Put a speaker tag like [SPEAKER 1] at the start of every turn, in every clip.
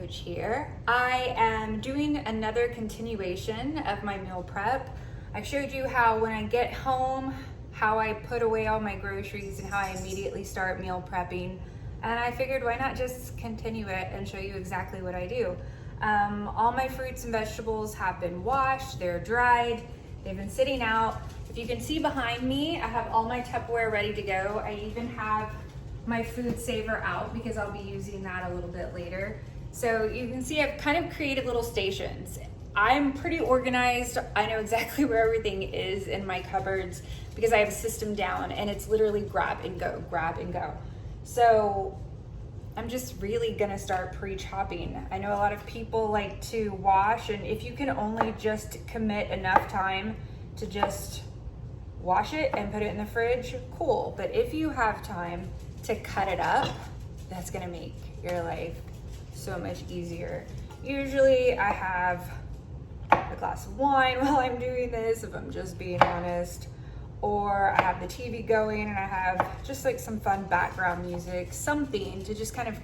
[SPEAKER 1] Coach here. I am doing another continuation of my meal prep. I showed you how when I get home, how I put away all my groceries and how I immediately start meal prepping. And I figured why not just continue it and show you exactly what I do. All my fruits and vegetables have been washed, they're dried, they've been sitting out. If you can see behind me, I have all my Tupperware ready to go. I even have my food saver out because I'll be using that a little bit later. So you can see I've kind of created little stations. I'm pretty organized. I know exactly where everything is in my cupboards because I have a system down and it's literally grab and go, grab and go. So I'm just really gonna start pre-chopping. I know a lot of people like to wash, and if you can only just commit enough time to just wash it and put it in the fridge, cool. But if you have time to cut it up, that's gonna make your life so much easier. Usually I have a glass of wine while I'm doing this, if I'm just being honest, or I have the TV going and I have just like some fun background music, something to just kind of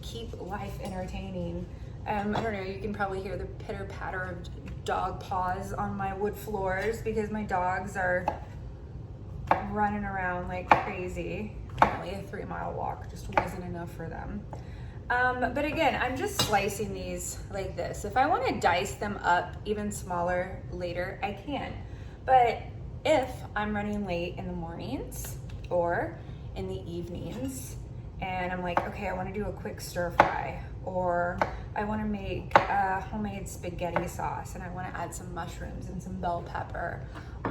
[SPEAKER 1] keep life entertaining. I don't know, you can probably hear the pitter patter of dog paws on my wood floors because my dogs are running around like crazy. Apparently a 3-mile walk just wasn't enough for them. But again, I'm just slicing these like this. If I want to dice them up even smaller later, I can. But if I'm running late in the mornings or in the evenings and I'm like, okay, I want to do a quick stir fry, or I want to make a homemade spaghetti sauce and I want to add some mushrooms and some bell pepper,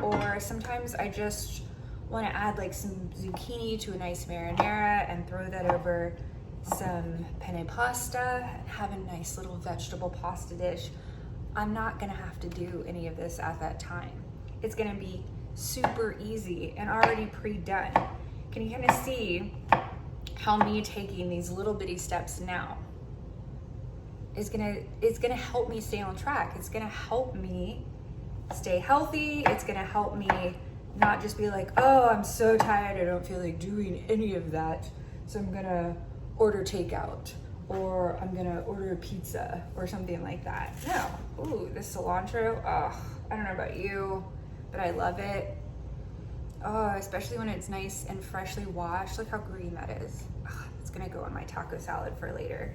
[SPEAKER 1] or sometimes I just want to add like some zucchini to a nice marinara and throw that over some penne pasta and have a nice little vegetable pasta dish. I'm not gonna have to do any of this at that time. It's gonna be super easy and already pre-done. Can you kind of see how me taking these little bitty steps now is gonna help me stay on track. It's gonna help me stay healthy. It's gonna help me not just be like, oh, I'm so tired, I don't feel like doing any of that, so I'm gonna order takeout, or I'm gonna order a pizza or something like that. No. Ooh, this cilantro, oh, I don't know about you, but I love it. Oh, especially when it's nice and freshly washed. Look how green that is. Oh, it's gonna go on my taco salad for later.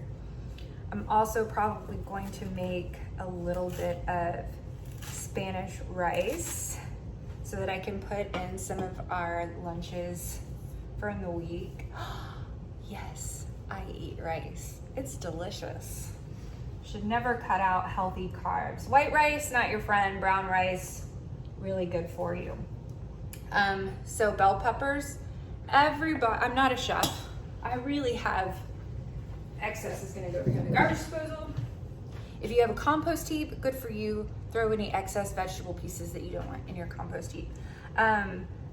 [SPEAKER 1] I'm also probably going to make a little bit of Spanish rice so that I can put in some of our lunches for the week. Yes, I eat rice. It's delicious. Should never cut out healthy carbs. White rice, not your friend. Brown rice, really good for you. So bell peppers, I'm not a chef. I really have, excess is gonna go in the garbage disposal. If you have a compost heap, good for you. Throw any excess vegetable pieces that you don't want in your compost heap.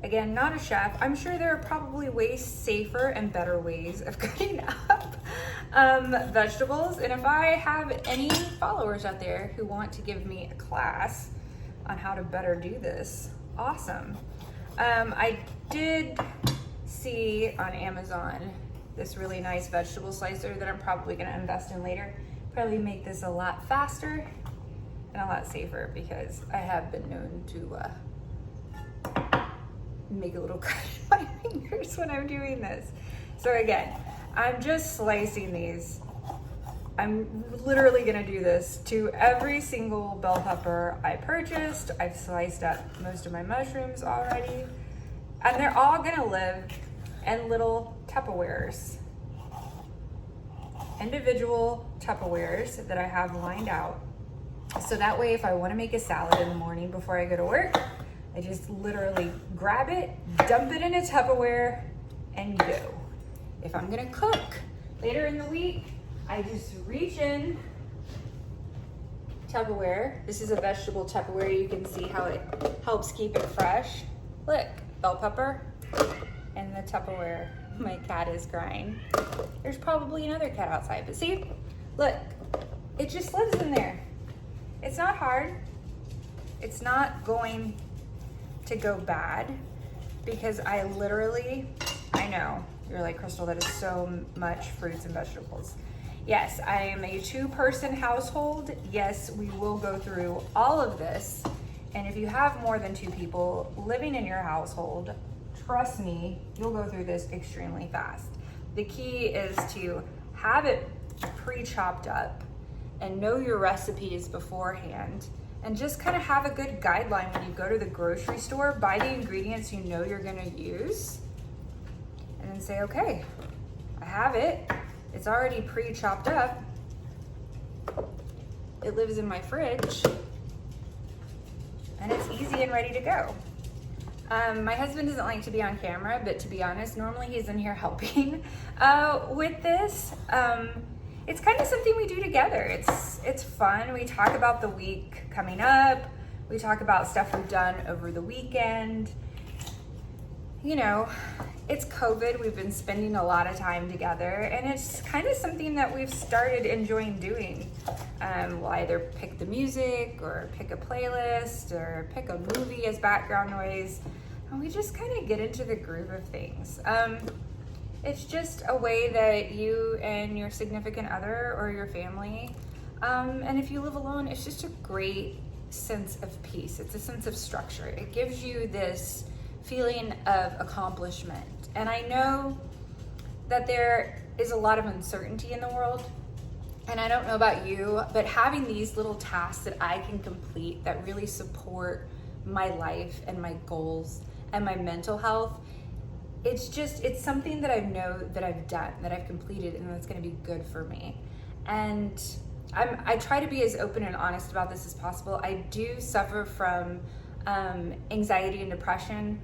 [SPEAKER 1] Again, not a chef. I'm sure there are probably ways safer and better ways of cutting up vegetables. And if I have any followers out there who want to give me a class on how to better do this, awesome. I did see on Amazon this really nice vegetable slicer that I'm probably gonna invest in later. Probably make this a lot faster and a lot safer because I have been known to make a little cut in my fingers when I'm doing this. So again, I'm just slicing these. I'm literally gonna do this to every single bell pepper I purchased. I've sliced up most of my mushrooms already, and they're all gonna live in little Tupperwares. Individual Tupperwares that I have lined out. So that way, if I want to make a salad in the morning before I go to work, I just literally grab it, dump it in a Tupperware, and go. If I'm gonna cook later in the week, I just reach in Tupperware. This is a vegetable Tupperware. You can see how it helps keep it fresh. Look, bell pepper and the Tupperware. My cat is crying. There's probably another cat outside, but see, look, it just lives in there. It's not hard. It's not going to go bad because I know, you're like, Crystal, that is so much fruits and vegetables. Yes, I am a 2-person household. Yes, we will go through all of this. And if you have more than 2 people living in your household, trust me, you'll go through this extremely fast. The key is to have it pre-chopped up and know your recipes beforehand, and just kind of have a good guideline when you go to the grocery store. Buy the ingredients you know you're gonna use, and then say, okay, I have it. It's already pre-chopped up. It lives in my fridge, and it's easy and ready to go. My husband doesn't like to be on camera, but to be honest, normally he's in here helping with this. It's kind of something we do together. It's fun. We talk about the week coming up. We talk about stuff we've done over the weekend. You know, it's COVID. We've been spending a lot of time together, and it's kind of something that we've started enjoying doing. We'll either pick the music or pick a playlist or pick a movie as background noise, and we just kind of get into the groove of things. It's just a way that you and your significant other or your family, and if you live alone, it's just a great sense of peace. It's a sense of structure. It gives you this feeling of accomplishment. And I know that there is a lot of uncertainty in the world, and I don't know about you, but having these little tasks that I can complete that really support my life and my goals and my mental health, it's something that I know that I've done, that I've completed, and that's going to be good for me. And I try to be as open and honest about this as possible. I do suffer from anxiety and depression.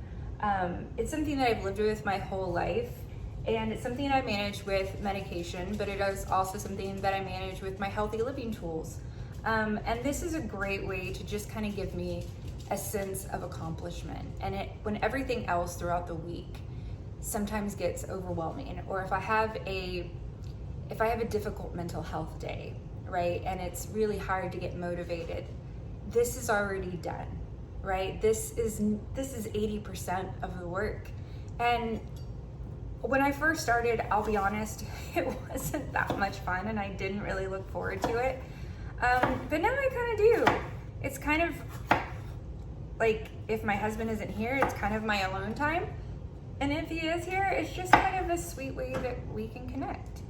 [SPEAKER 1] It's something that I've lived with my whole life, and it's something I manage with medication, but it is also something that I manage with my healthy living tools. And this is a great way to just kind of give me a sense of accomplishment. And when everything else throughout the week sometimes gets overwhelming, or if I have a difficult mental health day, right, and it's really hard to get motivated, this is already done, right? This is 80% of the work. And when I first started, I'll be honest, it wasn't that much fun, and I didn't really look forward to it. But now I kind of do. It's kind of like, if my husband isn't here, it's kind of my alone time. And if he is here, it's just kind of a sweet way that we can connect.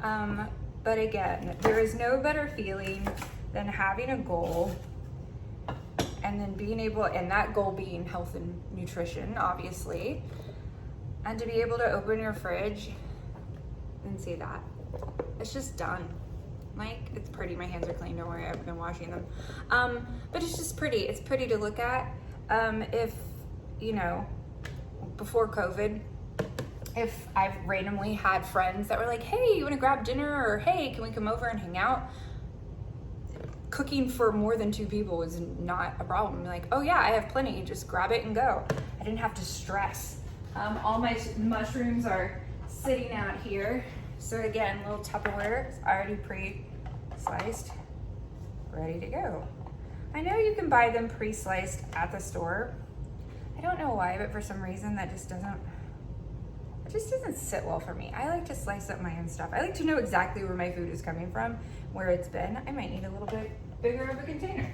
[SPEAKER 1] But again, there is no better feeling than having a goal, and then being able, and that goal being health and nutrition, obviously, and to be able to open your fridge and see that. It's just done. Like, it's pretty. My hands are clean, don't worry, I've been washing them. But it's just pretty. It's pretty to look at. If, you know, before COVID, if I've randomly had friends that were like, hey, you wanna grab dinner? Or hey, can we come over and hang out? Cooking for more than 2 people is not a problem. Like, oh yeah, I have plenty, just grab it and go. I didn't have to stress. All my mushrooms are sitting out here. So again, little Tupperware, it's already pre-sliced, ready to go. I know you can buy them pre-sliced at the store. I don't know why, but for some reason that just doesn't sit well for me. I like to slice up my own stuff. I like to know exactly where my food is coming from, where it's been. I might need a little bit bigger of a container.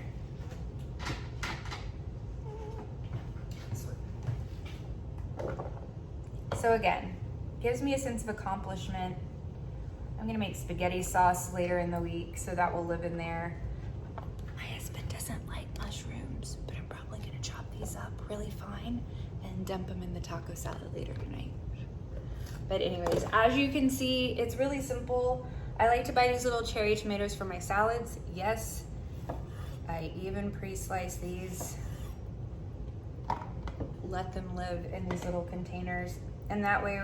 [SPEAKER 1] So again, gives me a sense of accomplishment. I'm gonna make spaghetti sauce later in the week, so that will live in there. My husband doesn't like mushrooms, but I'm probably gonna chop these up really fine and dump them in the taco salad later tonight. But anyways, as you can see, it's really simple. I like to buy these little cherry tomatoes for my salads. Yes, I even pre-slice these. Let them live in these little containers. And that way,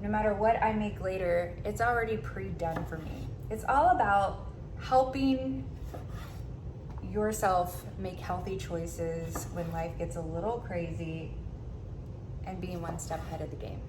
[SPEAKER 1] no matter what I make later, it's already pre-done for me. It's all about helping yourself make healthy choices when life gets a little crazy and being one step ahead of the game.